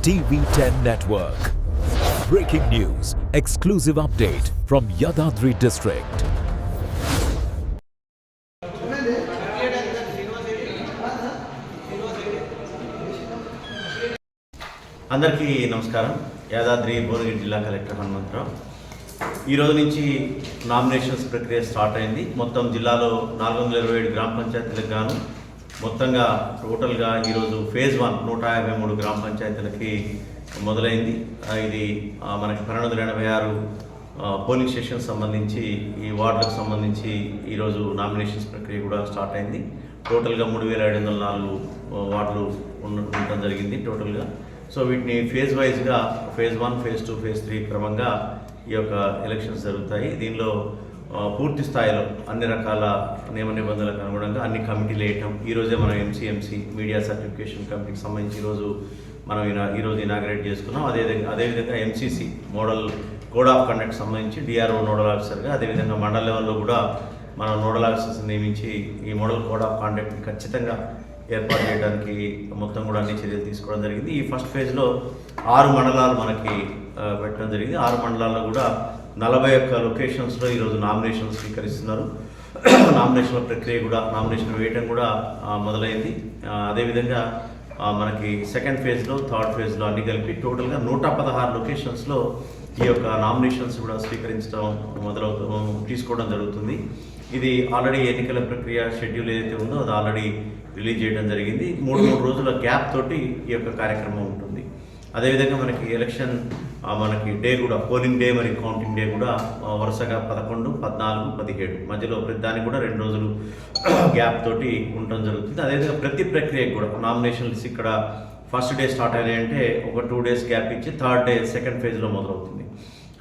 TV10 Network. Breaking news, exclusive update from Yadadri district. అందరికీ నమస్కారం. యాదాద్రి భువనగిరి జిల్లా కలెక్టర్ హనుమంతరావు. ఈరోజు నుంచి నామినేషన్స్ ప్రక్రియ స్టార్ట్ అయింది. మొత్తం జిల్లాలో 427 గ్రామ పంచాయతీలకు గాను మొత్తంగా టోటల్గా ఈరోజు ఫేజ్ 1 153 గ్రామ పంచాయతీలకి మొదలైంది. ఇది మనకి 1286 పోలింగ్ స్టేషన్ సంబంధించి ఈ వార్డులకు సంబంధించి ఈరోజు నామినేషన్స్ ప్రక్రియ కూడా స్టార్ట్ అయింది. టోటల్గా 3704 వార్డులు ఉండటం జరిగింది టోటల్గా. సో వీటిని ఫేజ్ వైజ్గా ఫేజ్ 1, ఫేజ్ 2, ఫేజ్ 3 క్రమంగా ఈ యొక్క ఎలక్షన్స్ జరుగుతాయి. దీనిలో పూర్తి స్థాయిలో అన్ని రకాల నియమ నిబంధనలకు అనుగుణంగా అన్ని కమిటీలు వేయటం. ఈరోజే మనం ఎంసీఎంసీ మీడియా సర్టిఫికేషన్ కమిటీకి సంబంధించి ఈరోజు ఇనాగ్రేట్ చేసుకున్నాం. అదేవిధంగా MCC model code of conduct సంబంధించి డిఆర్ఓ నోడల్ ఆఫీసర్గా, అదేవిధంగా మండల లెవెల్లో కూడా మనం నోడల్ ఆఫీసర్స్ నియమించి ఈ మోడల్ కోడ్ ఆఫ్ కాండక్ట్ని ఖచ్చితంగా ఏర్పాటు చేయడానికి మొత్తం కూడా అన్ని చర్యలు తీసుకోవడం జరిగింది. ఈ ఫస్ట్ ఫేజ్లో 6 మండలాలు మనకి పెట్టడం జరిగింది. 6 మండలాల్లో కూడా 41 లొకేషన్స్లో ఈరోజు నామినేషన్ స్వీకరిస్తున్నారు. నామినేషన్ల ప్రక్రియ కూడా నామినేషన్ వేయటం కూడా మొదలైంది. అదేవిధంగా మనకి సెకండ్ ఫేజ్లో, థర్డ్ ఫేజ్లో అన్ని కలిపి టోటల్గా 116 లొకేషన్స్లో ఈ యొక్క నామినేషన్స్ కూడా తీసుకోవడం జరుగుతుంది. ఇది ఆల్రెడీ ఎన్నికల ప్రక్రియ షెడ్యూల్ ఏదైతే ఉందో అది ఆల్రెడీ రిలీజ్ చేయడం జరిగింది. 3 రోజుల గ్యాప్ తోటి ఈ యొక్క కార్యక్రమం ఉంటుంది. అదేవిధంగా మనకి ఎలక్షన్ మనకి డే కూడా పోలింగ్ డే మరియు కౌంటింగ్ డే కూడా వరుసగా 11, 14, 17 మధ్యలో ప్రతి దానికి కూడా 2 రోజులు గ్యాప్ తోటి ఉండటం జరుగుతుంది. అదేవిధంగా ప్రతి ప్రక్రియకు కూడా నామినేషన్స్ ఇక్కడ ఫస్ట్ డే స్టార్ట్ అయినాయంటే ఒక 2 డేస్ గ్యాప్ ఇచ్చి థర్డ్ డే సెకండ్ ఫేజ్లో మొదలవుతుంది.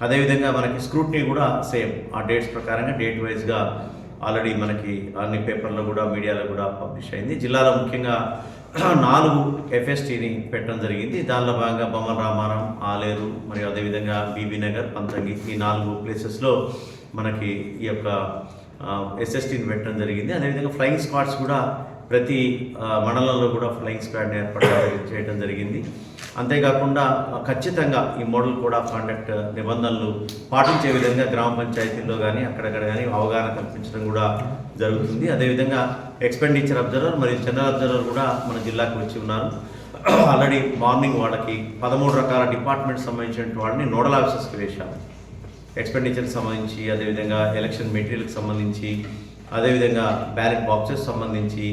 అదేవిధంగా మనకి స్క్రూటినీ కూడా సేమ్ ఆ డేట్స్ ప్రకారంగా డేట్ వైజ్గా ఆల్రెడీ మనకి అన్ని పేపర్లో కూడా మీడియాలో కూడా పబ్లిష్ అయింది. జిల్లాలో ముఖ్యంగా 4 ఎఫ్ఎస్టీని పెట్టడం జరిగింది. దానిలో భాగంగా బొమ్మల రామారం, ఆలేరు మరియు అదేవిధంగా బీబీ నగర్, పంతంగి ఈ 4 ప్లేసెస్లో మనకి ఈ యొక్క ఎస్ఎస్టీని పెట్టడం జరిగింది. అదేవిధంగా ఫ్లయింగ్ స్క్వాడ్స్ కూడా ప్రతి మండలంలో కూడా ఫ్లయింగ్ స్క్వాడ్ని ఏర్పాటు చేయడం జరిగింది. అంతేకాకుండా ఖచ్చితంగా ఈ మోడల్ కోడ్ ఆఫ్ కాండక్ట్ నిబంధనలు పాటించే విధంగా గ్రామ పంచాయతీల్లో కానీ అక్కడక్కడ కానీ అవగాహన కల్పించడం కూడా జరుగుతుంది. అదేవిధంగా ఎక్స్పెండిచర్ అబ్జర్వర్ మరియు జనరల్ అబ్జర్వర్ కూడా మన జిల్లాకు వచ్చి ఉన్నారు. ఆల్రెడీ మార్నింగ్ వాళ్ళకి 13 రకాల డిపార్ట్మెంట్ సంబంధించిన వాళ్ళని నోడల్ ఆఫీసర్స్కి వేశాము. ఎక్స్పెండిచర్కి సంబంధించి, అదేవిధంగా ఎలక్షన్ మెటీరియల్కి సంబంధించి, అదేవిధంగా బ్యాలెట్ బాక్సెస్ సంబంధించి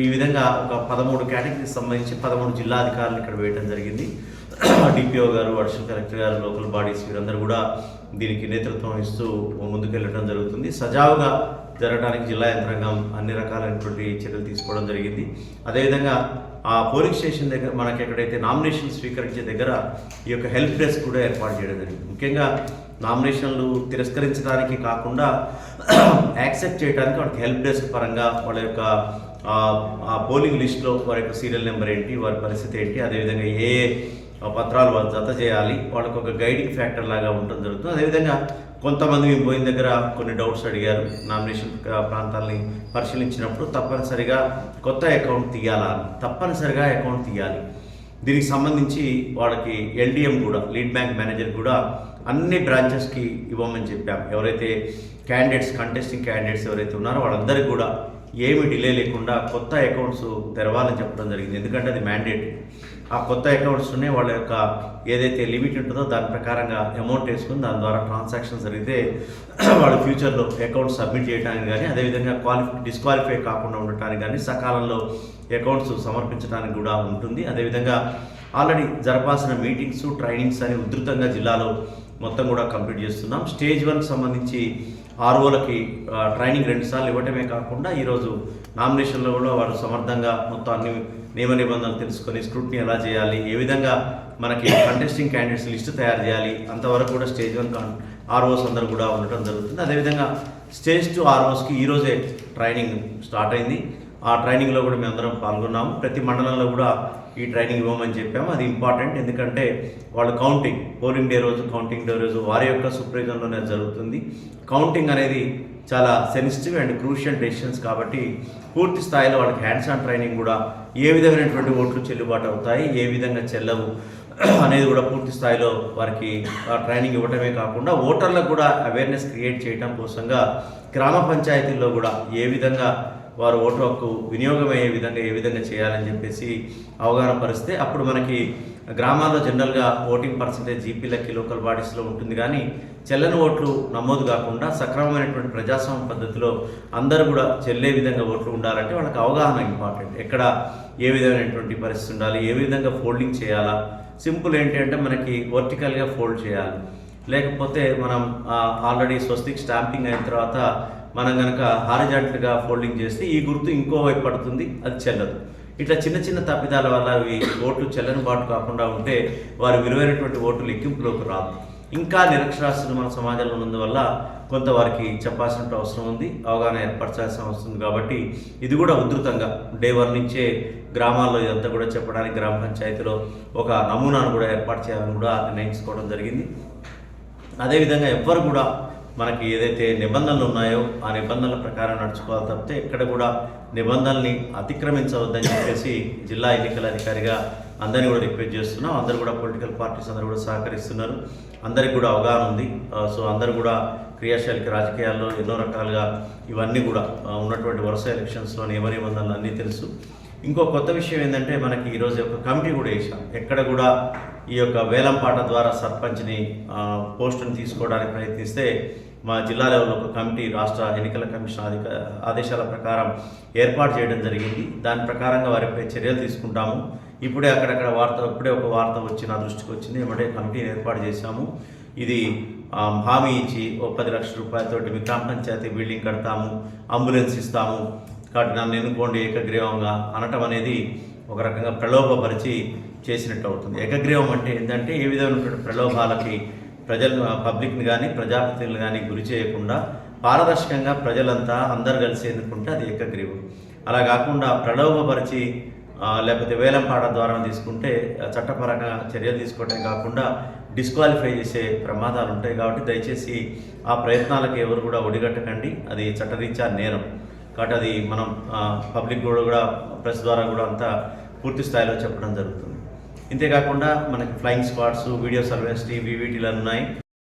ఈ విధంగా ఒక 13 కేటగిరీకి సంబంధించి 13 జిల్లా అధికారులు ఇక్కడ వేయడం జరిగింది. డిపిఓ గారు, అడిషనల్ కలెక్టర్ గారు, లోకల్ బాడీస్ వీరందరూ కూడా దీనికి నేతృత్వం ఇస్తూ ముందుకెళ్ళడం జరుగుతుంది. సజావుగా జరగడానికి జిల్లా యంత్రాంగం అన్ని రకాలైనటువంటి చర్యలు తీసుకోవడం జరిగింది. అదేవిధంగా ఆ పోలింగ్ స్టేషన్ దగ్గర మనకి ఎక్కడైతే నామినేషన్ స్వీకరించే దగ్గర ఈ యొక్క హెల్ప్ డెస్క్ కూడా ఏర్పాటు చేయడం జరిగింది. ముఖ్యంగా నామినేషన్లు తిరస్కరించడానికి కాకుండా యాక్సెప్ట్ చేయడానికి వాళ్ళకి హెల్ప్ డెస్క్ పరంగా వాళ్ళ యొక్క ఆ పోలింగ్ లిస్ట్లో వారి యొక్క సీరియల్ నెంబర్ ఏంటి, వారి పరిస్థితి ఏంటి, అదేవిధంగా ఏ పత్రాలు వాళ్ళు జత చేయాలి, వాళ్ళకు ఒక గైడింగ్ ఫ్యాక్టర్ లాగా ఉండడం జరుగుతుంది. అదేవిధంగా కొంతమంది మేము పోయిన దగ్గర కొన్ని డౌట్స్ అడిగారు. నామినేషన్ ప్రాంతాలని పరిశీలించినప్పుడు తప్పనిసరిగా కొత్త అకౌంట్ తీయాలా, తప్పనిసరిగా అకౌంట్ తీయాలి. దీనికి సంబంధించి వాళ్ళకి ఎల్డిఎం కూడా, లీడ్ బ్యాంక్ మేనేజర్ కూడా అన్ని బ్రాంచెస్కి ఇవ్వమని చెప్పాం. ఎవరైతే కంటెస్టింగ్ క్యాండిడేట్స్ ఎవరైతే ఉన్నారో వాళ్ళందరికీ కూడా ఏమి డిలే లేకుండా కొత్త అకౌంట్స్ తెరవాలని చెప్పడం జరిగింది. ఎందుకంటే అది మ్యాండేట్. ఆ కొత్త అకౌంట్స్నే వాళ్ళ యొక్క ఏదైతే లిమిట్ ఉంటుందో దాని ప్రకారంగా అమౌంట్ వేసుకుని దాని ద్వారా ట్రాన్సాక్షన్ జరిగితే వాళ్ళు ఫ్యూచర్లో అకౌంట్ సబ్మిట్ చేయడానికి కానీ, అదేవిధంగా డిస్క్వాలిఫై కాకుండా ఉండటానికి కానీ, సకాలంలో అకౌంట్స్ సమర్పించడానికి కూడా ఉంటుంది. అదేవిధంగా ఆల్రెడీ జరపాల్సిన మీటింగ్స్, ట్రైనింగ్స్ అని ఉధృతంగా జిల్లాలో మొత్తం కూడా కంప్లీట్ చేస్తున్నాం. స్టేజ్ 1 సంబంధించి ఆర్ఓలకి ట్రైనింగ్ 2 సార్లు ఇవ్వటమే కాకుండా ఈరోజు నామినేషన్లో కూడా వారు సమర్థంగా మొత్తం అన్ని నియమ నిబంధనలు తెలుసుకొని స్క్రూటినీ ఎలా చేయాలి, ఏ విధంగా మనకి కంటెస్టింగ్ క్యాండిడేట్స్ లిస్టు తయారు చేయాలి, అంతవరకు కూడా స్టేజ్ 1 ఆర్ఓస్ అందరూ కూడా ఉండటం జరుగుతుంది. అదేవిధంగా స్టేజ్ 2 ఆర్ఓస్కి ఈరోజే ట్రైనింగ్ స్టార్ట్ అయింది. ఆ ట్రైనింగ్లో కూడా మేమందరం పాల్గొన్నాము. ప్రతి మండలంలో కూడా ఈ ట్రైనింగ్ ఇవ్వమని చెప్పాము. అది ఇంపార్టెంట్. ఎందుకంటే వాళ్ళు పోలింగ్ డే రోజు వారి యొక్క సూపర్విజన్లోనే జరుగుతుంది. కౌంటింగ్ అనేది చాలా సెన్సిటివ్ అండ్ క్రూషియల్ డెసిషన్స్ కాబట్టి పూర్తి స్థాయిలో వాళ్ళకి హ్యాండ్స్ ఆన్ ట్రైనింగ్ కూడా ఏ విధమైనటువంటి ఓట్లు చెల్లుబాటు అవుతాయి, ఏ విధంగా చెల్లవు, అనేది కూడా పూర్తి స్థాయిలో వారికి ట్రైనింగ్ ఇవ్వటమే కాకుండా ఓటర్లకు కూడా అవేర్నెస్ క్రియేట్ చేయడం కోసంగా గ్రామ పంచాయతీల్లో కూడా ఏ విధంగా వారు ఓటు హక్కు వినియోగం అయ్యే విధంగా ఏ విధంగా చేయాలని చెప్పేసి అవగాహన పరిస్తే అప్పుడు మనకి గ్రామాల్లో జనరల్గా ఓటింగ్ పర్సంటేజ్ జీపీలకి లోకల్ బాడీస్లో ఉంటుంది, కానీ చెల్లని ఓట్లు నమోదు కాకుండా సక్రమమైనటువంటి ప్రజాస్వామ్య పద్ధతిలో అందరూ కూడా చెల్లే విధంగా ఓట్లు ఉండాలంటే వాళ్ళకి అవగాహన ఇంపార్టెంట్. ఎక్కడ ఏ విధమైనటువంటి పరిస్థితి ఉండాలి, ఏ విధంగా ఫోల్డింగ్ చేయాలా. సింపుల్ ఏంటి అంటే మనకి వర్టికల్గా ఫోల్డ్ చేయాలి, లేకపోతే మనం ఆల్రెడీ స్వస్తిక్ స్టాంపింగ్ అయిన తర్వాత మనం కనుక హారిజాంటల్గా ఫోల్డింగ్ చేస్తే ఈ గుర్తు ఇంకో వైపు పడుతుంది, అది చెల్లదు. ఇట్లా చిన్న చిన్న తప్పిదాల వల్ల అవి ఓట్లు చెల్లని బాటు కాకుండా ఉంటే వారి విలువైనటువంటి ఓటు లెక్కింపులోకి రాదు. ఇంకా నిరక్షరాస్యులు మన సమాజంలో ఉన్నందువల్ల కొంత వారికి చెప్పాల్సిన అవసరం ఉంది, అవగాహన ఏర్పరచాల్సిన అవసరం ఉంది. కాబట్టి ఇది కూడా ఉధృతంగా డే 1 నుంచే గ్రామాల్లో ఇదంతా కూడా చెప్పడానికి గ్రామ పంచాయతీలో ఒక నమూనాను కూడా ఏర్పాటు చేయాలని కూడా నిర్ణయించుకోవడం జరిగింది. అదేవిధంగా ఎవ్వరు కూడా మనకి ఏదైతే నిబంధనలు ఉన్నాయో ఆ నిబంధనల ప్రకారం నడుచుకోవాలి తప్పితే ఎక్కడ కూడా నిబంధనల్ని అతిక్రమించవద్దని చెప్పేసి జిల్లా ఎన్నికల అధికారిగా అందరినీ కూడా రిక్వెస్ట్ చేస్తున్నాం. అందరూ కూడా పొలిటికల్ పార్టీస్ అందరూ కూడా సహకరిస్తున్నారు, అందరికి కూడా అవగాహన ఉంది. సో అందరూ కూడా క్రియాశీలక రాజకీయాల్లో ఎన్నో రకాలుగా ఇవన్నీ కూడా ఉన్నటువంటి వరుస ఎలక్షన్స్లో నియమ నిబంధనలు అన్నీ తెలుసు. ఇంకో కొత్త విషయం ఏంటంటే మనకి ఈరోజు ఒక కమిటీ కూడా వేసాం. ఎక్కడ కూడా ఈ యొక్క వేలంపాట ద్వారా సర్పంచ్ని పోస్టును తీసుకోవడానికి ప్రయత్నిస్తే మా జిల్లా లెవెల్లో ఒక కమిటీ రాష్ట్ర ఎన్నికల కమిషన్ ఆదేశాల ప్రకారం ఏర్పాటు చేయడం జరిగింది. దాని ప్రకారంగా వారిపై చర్యలు తీసుకుంటాము. ఇప్పుడే ఒక వార్త వచ్చి నా దృష్టికి వచ్చింది, ఏమంటే కమిటీని ఏర్పాటు చేశాము. ఇది హామీ ఇచ్చి 10 లక్షల రూపాయలతోటి మీ గ్రామ పంచాయతీ బిల్డింగ్ కడతాము, అంబులెన్స్ ఇస్తాము, కాబట్టి నన్ను ఎన్నుకోండి ఏకగ్రీవంగా అనటం అనేది ఒక రకంగా ప్రలోభపరిచి చేసినట్టు అవుతుంది. ఏకగ్రీవం అంటే ఏంటంటే ఏ విధమైనటువంటి ప్రలోభాలకి పబ్లిక్ని కానీ ప్రజాప్రతినిధులు కానీ గురి చేయకుండా పారదర్శకంగా ప్రజలంతా అందరు కలిసి ఎన్నుకుంటే అది ఏకగ్రీవం. అలా కాకుండా ప్రలోభపరిచి లేకపోతే వేలంపాట ద్వారా తీసుకుంటే చట్టపరంగా చర్యలు తీసుకోవటమే కాకుండా డిస్క్వాలిఫై చేసే ప్రమాదాలు ఉంటాయి. కాబట్టి దయచేసి ఆ ప్రయత్నాలకు ఎవరు కూడా ఒడిగట్టకండి, అది చట్టరీత్యా నేరం. కాబట్టి అది మనం పబ్లిక్ కూడా ప్రెస్ ద్వారా కూడా అంతా పూర్తి స్థాయిలో చెప్పడం జరుగుతుంది. ఇంతేకాకుండా మనకి flying squads, video surveillance team, వీవీటీలు ఉన్నాయి.